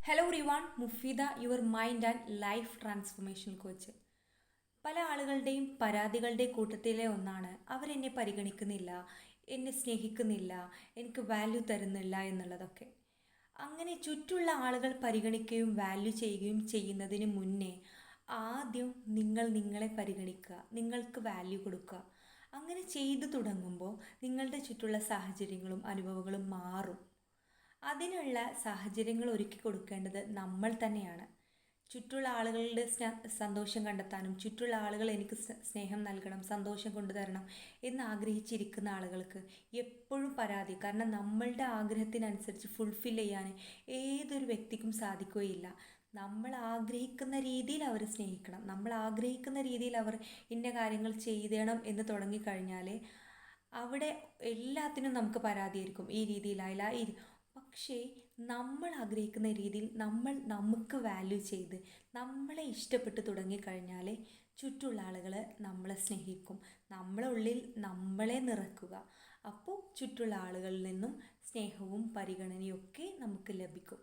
Hello Rivan Mufeeda your mind and life transformation coach. പല ആളുകളുടെയും പരാതികളുടെ കൂട്ടത്തിലെ ഒന്നാണ് അവരെന്നെ പരിഗണിക്കുന്നില്ല, എന്നെ സ്നേഹിക്കുന്നില്ല, എനിക്ക് വാല്യൂ തരുന്നില്ല എന്നുള്ളതൊക്കെ. അങ്ങനെ ചുറ്റുള്ള ആളുകൾ പരിഗണിക്കുകയും വാല്യൂ ചെയ്യുകയും ചെയ്യുന്നതിന് മുന്നേ ആദ്യം നിങ്ങൾ നിങ്ങളെ പരിഗണിക്കുക, നിങ്ങൾക്ക് വാല്യൂ കൊടുക്കുക. അങ്ങനെ ചെയ്തു തുടങ്ങുമ്പോൾ നിങ്ങളുടെ ചുറ്റുള്ള സാഹചര്യങ്ങളും അനുഭവങ്ങളും മാറും. അതിനുള്ള സാഹചര്യങ്ങൾ ഒരുക്കി കൊടുക്കേണ്ടത് നമ്മൾ തന്നെയാണ്. ചുറ്റുള്ള ആളുകളുടെ സന്തോഷം കണ്ടെത്താനും ചുറ്റുള്ള ആളുകൾ എനിക്ക് സ്നേഹം നൽകണം, സന്തോഷം കൊണ്ടുതരണം എന്ന് ആഗ്രഹിച്ചിരിക്കുന്ന ആളുകൾക്ക് എപ്പോഴും പരാതി. കാരണം നമ്മളുടെ ആഗ്രഹത്തിനനുസരിച്ച് ഫുൾഫിൽ ചെയ്യാൻ ഏതൊരു വ്യക്തിക്കും സാധിക്കുകയില്ല. നമ്മൾ ആഗ്രഹിക്കുന്ന രീതിയിൽ അവർ സ്നേഹിക്കണം, നമ്മൾ ആഗ്രഹിക്കുന്ന രീതിയിൽ അവർ ഇന്ന കാര്യങ്ങൾ ചെയ്യണം എന്ന് തുടങ്ങിക്കഴിഞ്ഞാൽ അവിടെ എല്ലാത്തിനും നമുക്ക് പരാതിയായിരിക്കും. ഈ രീതിയിലായില്ല പക്ഷേ നമ്മൾ ആഗ്രഹിക്കുന്ന രീതിയിൽ നമ്മൾ നമുക്ക് വാല്യൂ ചെയ്ത് നമ്മളെ ഇഷ്ടപ്പെട്ട് തുടങ്ങിക്കഴിഞ്ഞാൽ ചുറ്റുള്ള ആളുകൾ നമ്മളെ സ്നേഹിക്കും. നമ്മളെ ഉള്ളിൽ നമ്മളെ നിറക്കുക. അപ്പോൾ ചുറ്റുള്ള ആളുകളിൽ നിന്നും സ്നേഹവും പരിഗണനയും ഒക്കെ നമുക്ക് ലഭിക്കും.